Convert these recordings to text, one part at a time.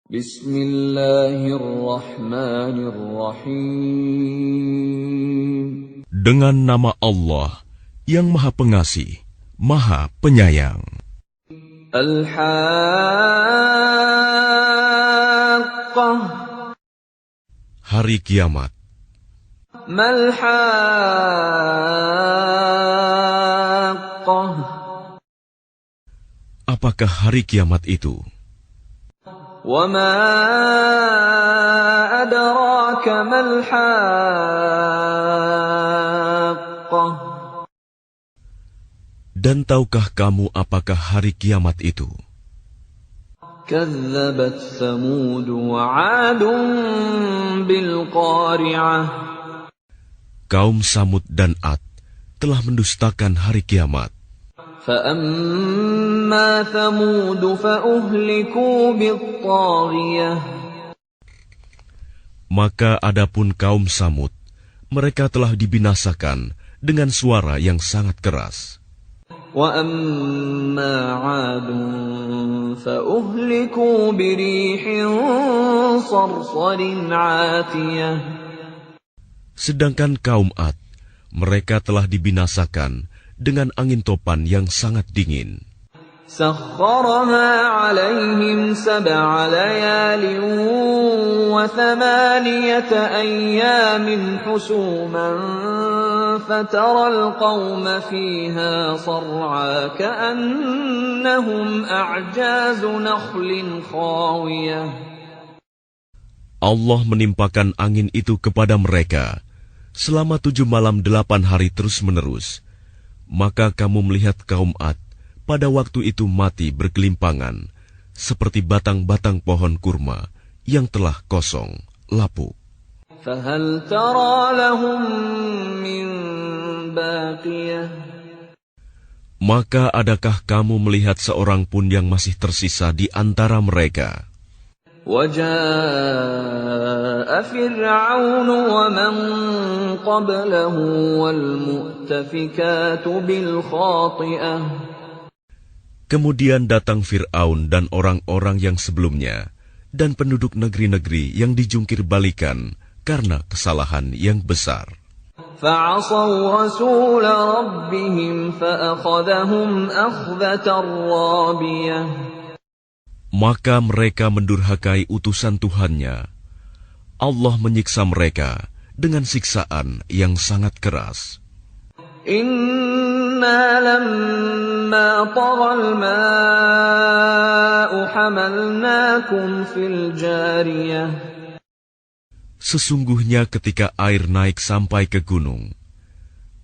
Bismillahirrahmanirrahim. Dengan nama Allah yang Maha Pengasih, Maha Penyayang. Al-Haqqah. Hari Kiamat. Mal-Haqqah. Apakah hari kiamat itu? Wa ma adraka mal-Haqqah. Dan tahukah kamu apakah hari kiamat itu? Kazzabat Thamud wa 'Adun bil qari'ah. Kaum Samud dan Ad telah mendustakan hari kiamat. فَأَمَّا ثَمُودُ فَأُهْلِكُوا بِالطَّاغِيَةِ. Maka adapun kaum Samud, mereka telah dibinasakan dengan suara yang sangat keras. وَأَمَّا عَادٌ فَأُهْلِكُوا بِرِيحٍ صَرْصَرٍ عَاتِيَةٍ. Sedangkan kaum Ad, mereka telah dibinasakan dengan angin topan yang sangat dingin. سَخَّرَهَا عَلَيْهِمْ 7 لَيَالٍ و8 أَيَّامٍ حُسُومًا فَتَرَى الْقَوْمَ فِيهَا صَرْعَىٰ كَأَنَّهُمْ أَعْجَازُ نَخْلٍ خَاوِيَةٍ. Allah menimpakan angin itu kepada mereka selama 7 malam 8 hari terus-menerus. Maka kamu melihat kaum Ad pada waktu itu mati bergelimpangan, seperti batang-batang pohon kurma yang telah kosong, lapuk. فَهَلْ تَرَى لَهُم مِّن بَاقِيَةٍ. Maka adakah kamu melihat seorang pun yang masih tersisa di antara mereka? وَجَاءَ فِرْعَوْنُ وَمَن قَبْلَهُ وَالْمُؤْتَفِكَاتُ بِالْخَاطِئَةِ. Kemudian datang Fir'aun dan orang-orang yang sebelumnya, dan penduduk negeri-negeri yang dijungkir balikan karena kesalahan yang besar. فَعَصَوْا رَسُولَ رَبِّهِمْ فَأَخَذَهُمْ أَخْذَةً رَّابِيَةً. Maka mereka mendurhakai utusan Tuhannya. Allah menyiksa mereka dengan siksaan yang sangat keras. Inna lamma taghal ma'u hamalnakum fil jariyah. Sesungguhnya ketika air naik sampai ke gunung,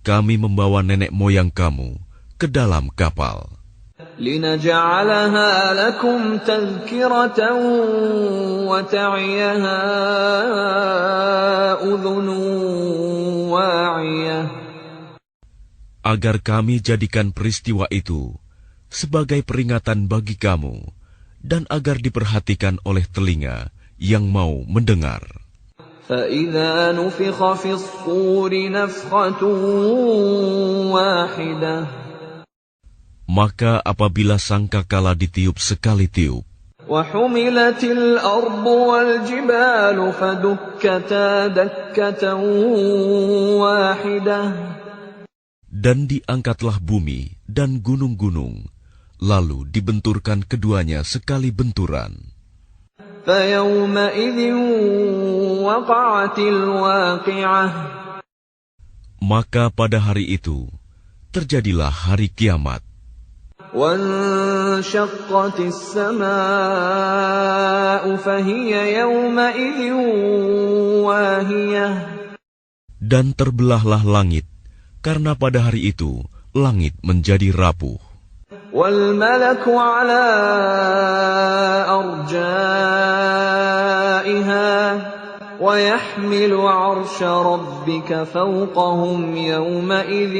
kami membawa nenek moyang kamu ke dalam kapal. لِنَجْعَلَهَا لَكُمْ تَذْكِرَةً وَتَعِيَهَا أُذُنٌ وَاعِيَةٌ. Agar kami jadikan peristiwa itu sebagai peringatan bagi kamu, dan agar diperhatikan oleh telinga yang mau mendengar. فَإِذَا نُفِخَ فِي الصُّورِ نَفْخَةٌ وَاحِدَةٌ. Maka apabila sangkakala ditiup sekali tiup, وَحُمِلَتِ الْأَرْضُ وَالْجِبَالُ فَدُكَّتَا دَكَّةً وَاحِدَةً. dan diangkatlah bumi dan gunung-gunung, lalu dibenturkan keduanya sekali benturan. فَيَوْمَئِذٍ وَقَعَتِ الْوَاقِعَةُ. Maka pada hari itu terjadilah hari kiamat. وَانشَقَّتِ السَّمَاءُ فَهِيَ يَوْمَئِذٍ وَاهِيَةٌ. Dan terbelahlah langit, karena pada hari itu langit menjadi rapuh. وَالْمَلَكُ عَلَى أَرْجَائِهَا وَيَحْمِلُ عَرْشَ رَبِّكَ فَوْقَهُمْ يَوْمَئِذٍ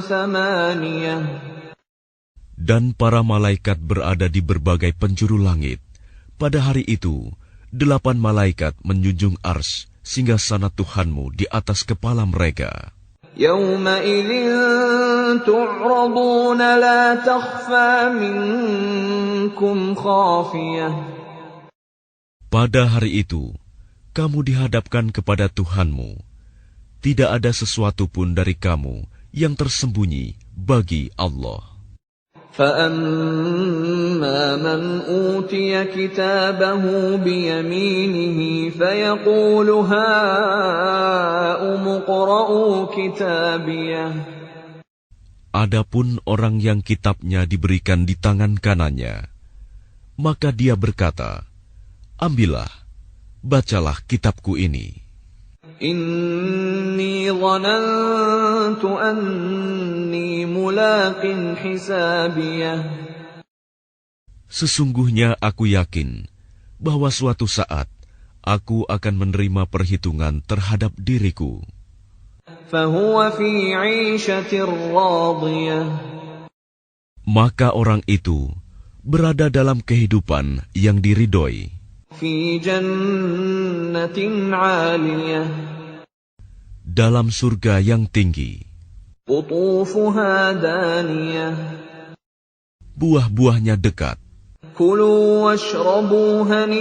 ثَمَانِيَةٌ. Dan para malaikat berada di berbagai penjuru langit. Pada hari itu, 8 malaikat menjunjung arsy singgasana Tuhanmu di atas kepala mereka. يَوْمَئِذٍ تُعْرَضُونَ لَا تَخْفَى مِنكُمْ خَافِيَةٌ. Pada hari itu, kamu dihadapkan kepada Tuhanmu. Tidak ada sesuatu pun dari kamu yang tersembunyi bagi Allah. فَأَمَّا مَنْ أُوتِيَ كِتَابَهُ بِيَمِينِهِ فَيَقُولُ هَاؤُمُ اقْرَءُوا كِتَابِيَهْ. Adapun orang yang kitabnya diberikan di tangan kanannya, maka dia berkata, ambillah, bacalah kitabku ini. Inni dhanantu anni mulaqin hisabiyah. Sesungguhnya aku yakin bahwa suatu saat aku akan menerima perhitungan terhadap diriku. Fahuwa fi 'ishatir radiyah. Maka orang itu berada dalam kehidupan yang diridhoi. Fi jannatin 'aliyah. Dalam surga yang tinggi. Qutufuha daniyah. Buah-buahnya dekat. Kulu washrabu hani'an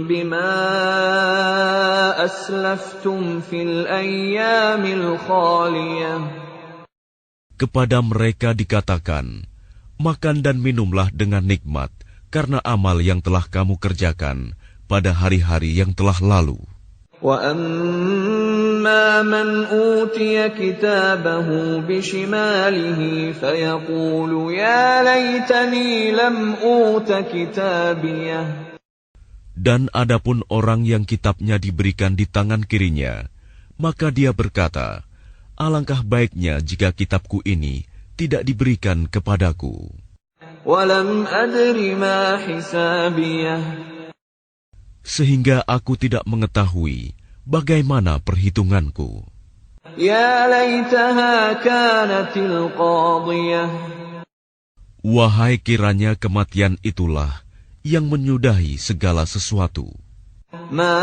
bima aslaftum fil ayyamil khaliyah. Kepada mereka dikatakan, makan dan minumlah dengan nikmat karena amal yang telah kamu kerjakan pada hari-hari yang telah lalu. وَأَمَّا مَنْ أُوتِيَ كِتَابَهُ بِشِمَالِهِ فَيَقُولُ يَا لَيْتَنِي لَمْ أُوتَ كِتَابِيَهْ. Dan adapun orang yang kitabnya diberikan di tangan kirinya, maka dia berkata, alangkah baiknya jika kitabku ini tidak diberikan kepadaku. وَلَمْ أَدْرِ مَا حِسَابِيَهْ. Sehingga aku tidak mengetahui bagaimana perhitunganku. Ya laitaha kanatil qadiyah. Wahai kiranya kematian itulah yang menyudahi segala sesuatu. Ma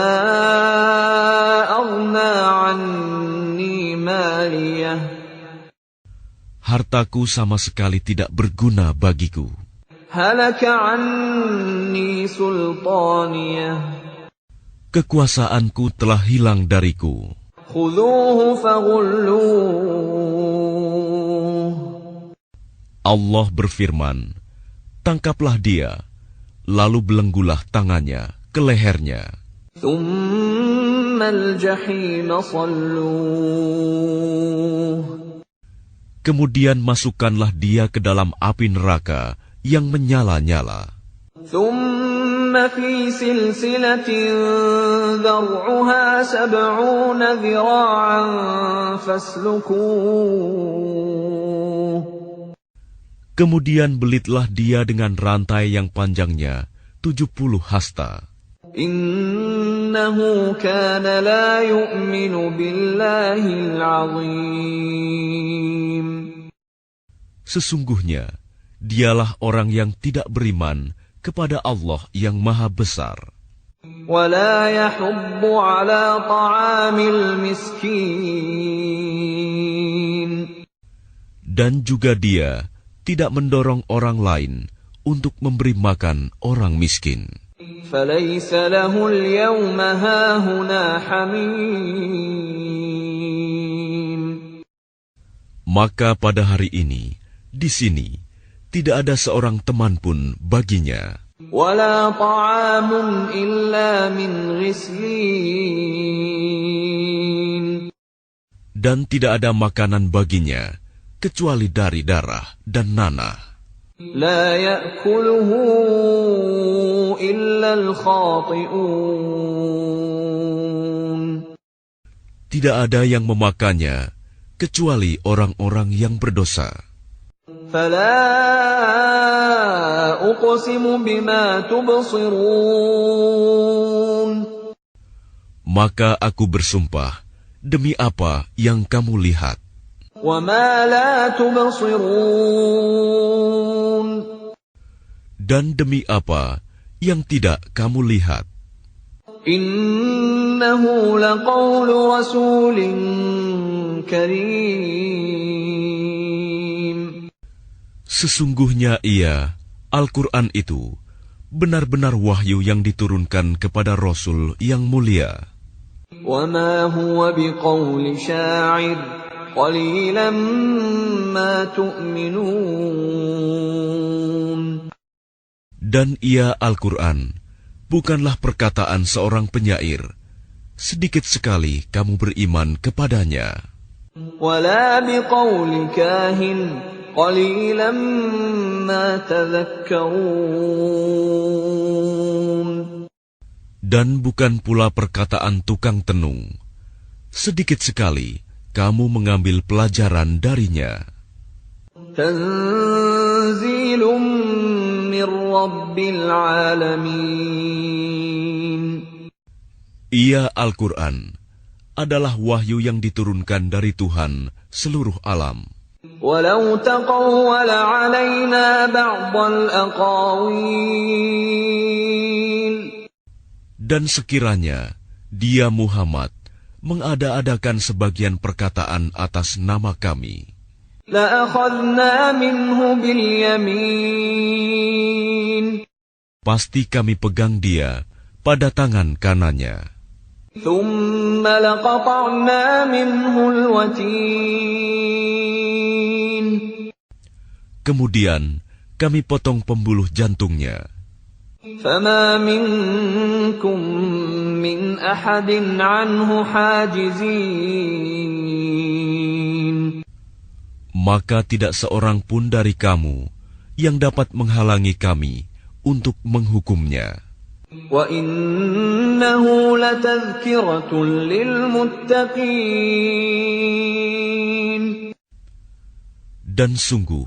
aghna anni maliyah. Hartaku sama sekali tidak berguna bagiku. Halaka anni sultaniyah. Kekuasaanku telah hilang dariku. Khudhuhu faghulluh. Allah berfirman, tangkaplah dia, lalu belenggulah tangannya ke lehernya. Thumma al-jahim salluh. Kemudian masukkanlah dia ke dalam api neraka yang menyala-nyala. Thumma fi silsilatin dhar'uha 70 dhira'an faslukuh. Kemudian belitlah dia dengan rantai yang panjangnya 70 hasta. Innahu kana la yu'minu billahil 'azim. Sesungguhnya dialah orang yang tidak beriman kepada Allah yang Maha Besar. Wala yahubbu 'ala ta'amil miskin. Dan juga dia tidak mendorong orang lain untuk memberi makan orang miskin. Falaysa lahu al-yawma hahuna hamim. Maka pada hari ini, di sini, tidak ada seorang teman pun baginya. Wala ta'amun illa min ghislin. Dan tidak ada makanan baginya, kecuali dari darah dan nanah. La ya'kuluhu illa al-khati'un. Tidak ada yang memakannya, kecuali orang-orang yang berdosa. Fala uqsimu bima tubsirun. Maka aku bersumpah, demi apa yang kamu lihat. Wa ma la tubsirun. Dan demi apa yang tidak kamu lihat. Innahu laqawlu rasulin karim. Sesungguhnya ia, Al-Quran itu, benar-benar wahyu yang diturunkan kepada Rasul yang mulia. وَمَا هُوَ بِقَوْلِ شَاعِرٍ قَلِيلًا مَا تُؤْمِنُونَ. Dan ia Al-Quran bukanlah perkataan seorang penyair. Sedikit sekali kamu beriman kepadanya. وَلَا بِقَوْلِ كَاهِنٍ قَلِيلًا مَا تَذَكَّرُونَ. Dan bukan pula perkataan tukang tenung. Sedikit sekali kamu mengambil pelajaran darinya. تَنزِيلٌ مِّن رَّبِّ الْعَالَمِينَ. Ia Al-Quran adalah wahyu yang diturunkan dari Tuhan seluruh alam. وَلَوْ تَقَوَّلَ عَلَيْنَا بَعْضَ الْأَقَاوِيلِ. Dan sekiranya dia Muhammad mengada-adakan sebagian perkataan atas nama kami, لَأَخَذْنَا مِنْهُ بِالْيَمِينِ. pasti kami pegang dia pada tangan kanannya. ثُمَّ لَقَطَعْنَا مِنْهُ الْوَتِينَ. Kemudian kami potong pembuluh jantungnya. فَمَا مِنْكُمْ مِنْ أَحَدٍ عَنْهُ حَاجِزِينَ. Maka tidak seorang pun dari kamu yang dapat menghalangi kami untuk menghukumnya. وَإِنَّهُ لَتَذْكِرَةٌ لِلْمُتَّقِينَ. Dan sungguh,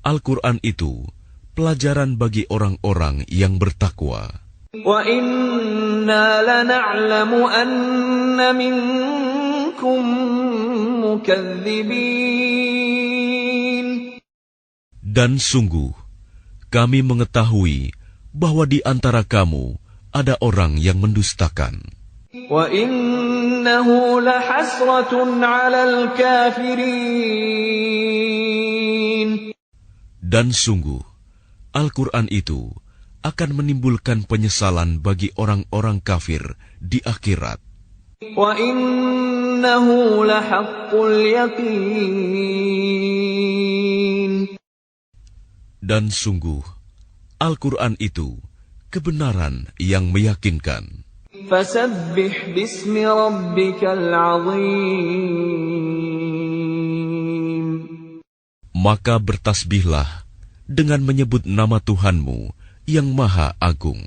Al-Quran itu pelajaran bagi orang-orang yang bertakwa. وَإِنَّا لَنَعْلَمُ أَنَّ مِنْكُمْ مُكَذِّبِينَ. Dan sungguh, kami mengetahui bahwa di antara kamu ada orang yang mendustakan. وَإِنَّهُ لَحَسْرَةٌ عَلَى الْكَافِرِينَ. Dan sungguh, Al-Quran itu akan menimbulkan penyesalan bagi orang-orang kafir di akhirat. وَإِنَّهُ لَحَقُّ الْيَقِينِ. Dan sungguh, Al-Quran itu kebenaran yang meyakinkan. فَسَبِّحْ بِاسْمِ رَبِّكَ الْعَظِيمِ. Maka bertasbihlah dengan menyebut nama Tuhanmu yang Maha Agung.